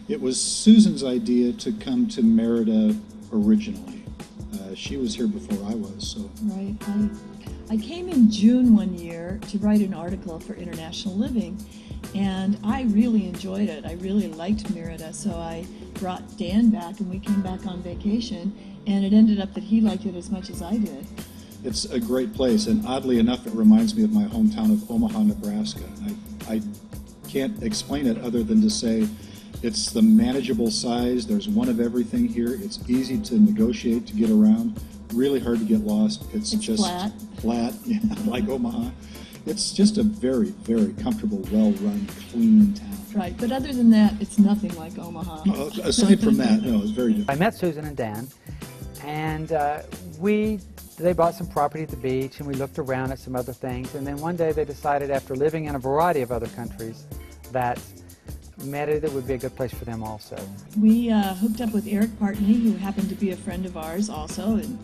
It was Susan's idea to come to Merida originally. She was here before I was, so. Right. I came in June one year to write an article for International Living, and I really enjoyed it. I really liked Merida, so I brought Dan back, and we came back on vacation, and it ended up that he liked it as much as I did. It's a great place, and oddly enough, it reminds me of my hometown of Omaha, Nebraska. I can't explain it other than to say it's the manageable size. There's one of everything here. It's easy to negotiate, to get around. Really hard to get lost. It's just flat, yeah, like Omaha. It's just a very, very comfortable, well-run, clean town. Right, but other than that, it's nothing like Omaha. Aside from that, no, it's very different. I met Susan and Dan, and they bought some property at the beach, and we looked around at some other things, and then one day they decided, after living in a variety of other countries, that Merida would be a good place for them also. We hooked up with Eric Partney, who happened to be a friend of ours also, and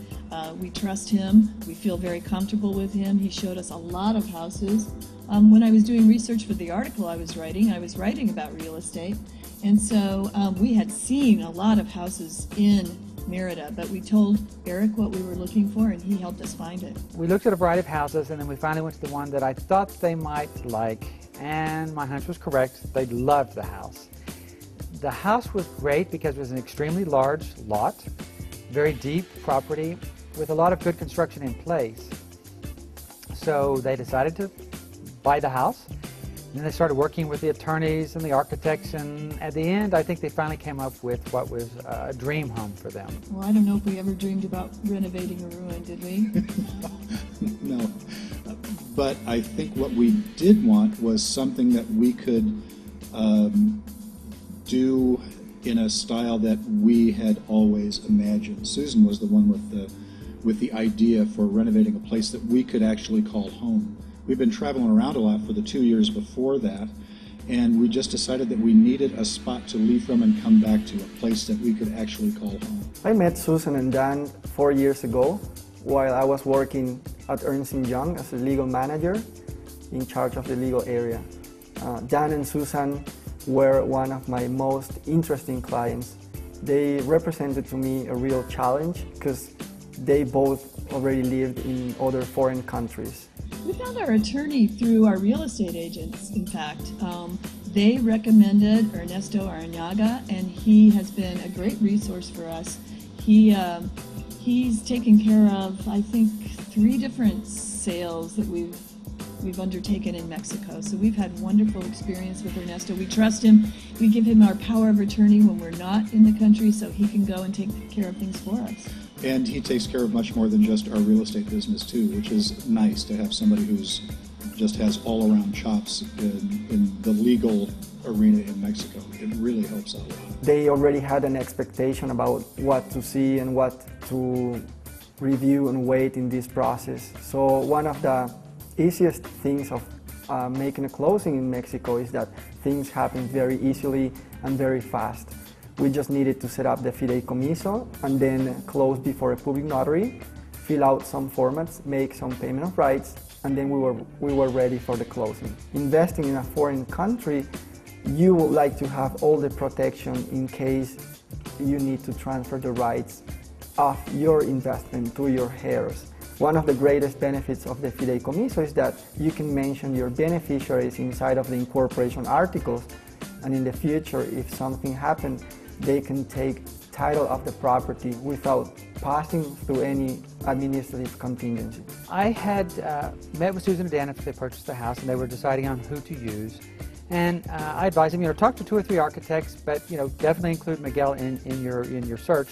we trust him. We feel very comfortable with him. He showed us a lot of houses. When I was doing research for the article I was writing about real estate, and so we had seen a lot of houses in Merida, but we told Eric what we were looking for, and he helped us find it. We looked at a variety of houses, and then we finally went to the one that I thought they might like, and my hunch was correct. They loved the house. The house was great because it was an extremely large lot, very deep property, with a lot of good construction in place. So they decided to buy the house. And then they started working with the attorneys and the architects, and at the end, I think they finally came up with what was a dream home for them. Well, I don't know if we ever dreamed about renovating a ruin, did we? No. But I think what we did want was something that we could do in a style that we had always imagined. Susan was the one with the idea for renovating a place that we could actually call home. We've been traveling around a lot for the 2 years before that, and we just decided that we needed a spot to leave from and come back to, a place that we could actually call home. I met Susan and Dan 4 years ago while I was working at Ernst & Young as a legal manager in charge of the legal area. Dan and Susan were one of my most interesting clients. They represented to me a real challenge because they both already lived in other foreign countries. We found our attorney through our real estate agents, in fact. They recommended Ernesto Arranaga, and he has been a great resource for us. He's taken care of, I think, 3 different sales that we've undertaken in Mexico. So we've had wonderful experience with Ernesto. We trust him. We give him our power of attorney when we're not in the country, so he can go and take care of things for us. And he takes care of much more than just our real estate business too, which is nice to have somebody who's just has all-around chops in the legal arena in Mexico. It really helps out a lot. They already had an expectation about what to see and what to review and wait in this process. So one of the easiest things of making a closing in Mexico is that things happen very easily and very fast. We just needed to set up the fideicomiso and then close before a public notary, fill out some formats, make some payment of rights, and then we were ready for the closing. Investing in a foreign country, you would like to have all the protection in case you need to transfer the rights of your investment to your heirs. One of the greatest benefits of the fideicomiso is that you can mention your beneficiaries inside of the incorporation articles, and in the future, if something happens, they can take title of the property without passing through any administrative contingency. I had met with Susan and Dan after they purchased the house, and they were deciding on who to use. And I advised them, talk to 2 or 3 architects, but definitely include Miguel in your search.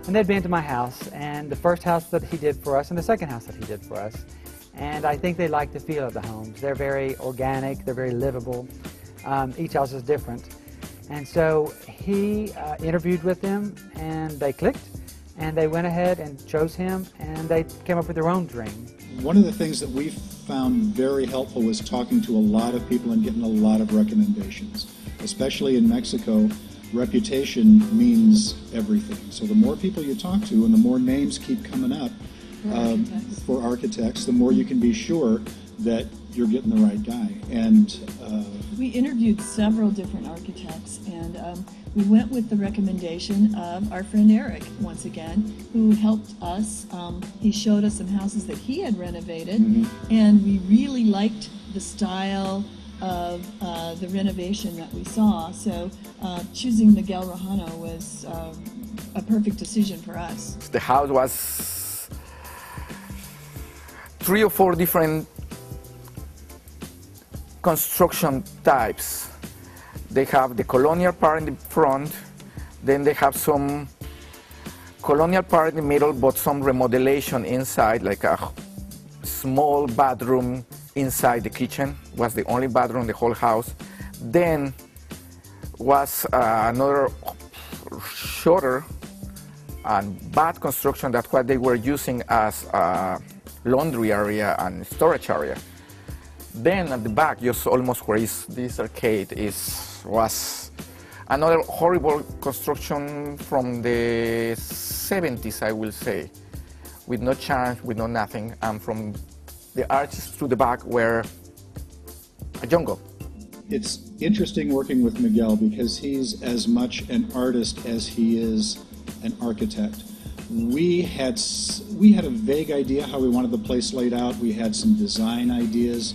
And they'd been to my house, and the first house that he did for us, and the second house that he did for us. And I think they like the feel of the homes. They're very organic. They're very livable. Each house is different. And so he interviewed with them, and they clicked, and they went ahead and chose him, and they came up with their own dream. One of the things that we found very helpful was talking to a lot of people and getting a lot of recommendations. Especially in Mexico, reputation means everything. So the more people you talk to and the more names keep coming up for architects, the more you can be sure that you're getting the right guy. And we interviewed several different architects, and we went with the recommendation of our friend Eric, once again, who helped us. He showed us some houses that he had renovated, and we really liked the style of the renovation that we saw. So choosing Miguel Rojano was a perfect decision for us. The house was 3 or 4 different construction types. They have the colonial part in the front, then they have some colonial part in the middle, but some remodelation inside, like a small bathroom inside the kitchen. Was the only bathroom in the whole house. Then was another shorter and bad construction. That's what they were using as a laundry area and storage area. Then at the back, just almost where this arcade was another horrible construction from the 70s, I will say, with no charm, with no nothing, and from the arches through the back were a jungle. It's interesting working with Miguel because he's as much an artist as he is an architect. We had a vague idea how we wanted the place laid out. We had some design ideas.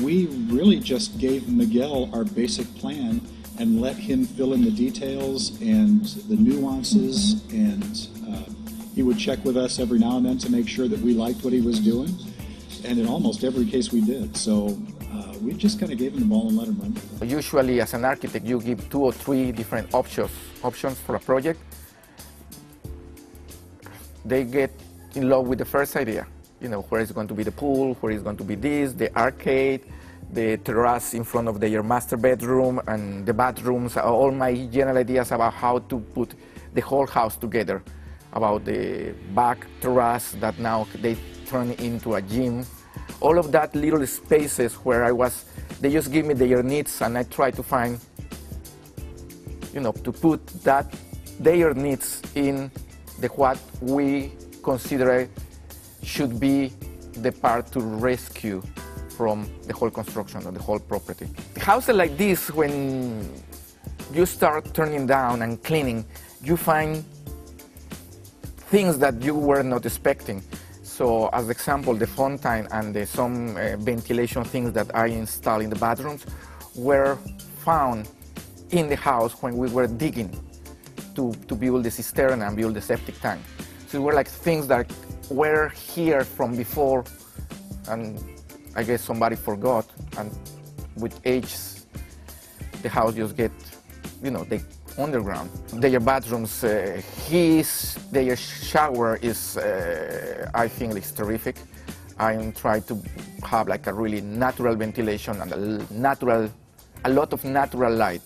We really just gave Miguel our basic plan and let him fill in the details and the nuances, and he would check with us every now and then to make sure that we liked what he was doing, and in almost every case we did. So we just kind of gave him the ball and let him run. Usually as an architect you give 2 or 3 different options for a project. They get in love with the first idea. You know, where is going to be the pool, where is going to be this, the arcade, the terrace in front of their master bedroom, and the bathrooms, all my general ideas about how to put the whole house together, about the back terrace that now they turn into a gym. All of that little spaces where they just give me their needs, and I try to find, you know, to put their needs in what we consider should be the part to rescue from the whole construction of the whole property. Houses like this, when you start turning down and cleaning, you find things that you were not expecting. So as example, the fountain and some ventilation things that I installed in the bathrooms were found in the house when we were digging to build the cistern and build the septic tank. So it were like things that were here from before, and I guess somebody forgot, and with age the house just get, you know, they underground. Their bathrooms, their shower is, I think it's terrific. I try to have like a really natural ventilation and a lot of natural light.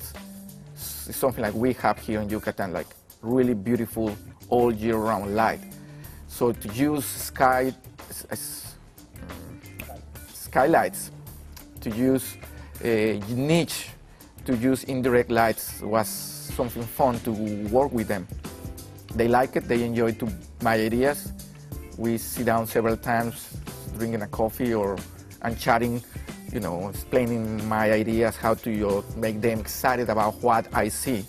It's something like we have here in Yucatan, like really beautiful all year round light. So to use skylights, to use niche, to use indirect lights was something fun to work with them. They like it, they enjoy my ideas. We sit down several times, drinking a coffee and chatting, you know, explaining my ideas, how to make them excited about what I see.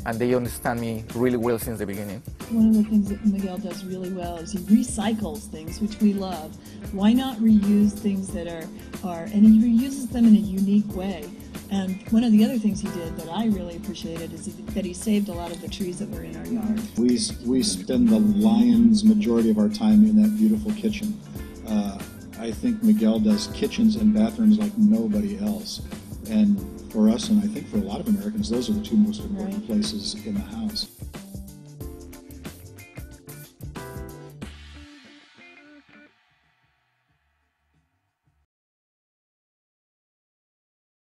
And they understand me really well since the beginning. One of the things that Miguel does really well is he recycles things, which we love. Why not reuse things that are and he reuses them in a unique way. And one of the other things he did that I really appreciated is that he saved a lot of the trees that were in our yard. We spend the lion's majority of our time in that beautiful kitchen. I think Miguel does kitchens and bathrooms like nobody else. And for us, and I think for a lot of Americans, those are the 2 most important places in the house.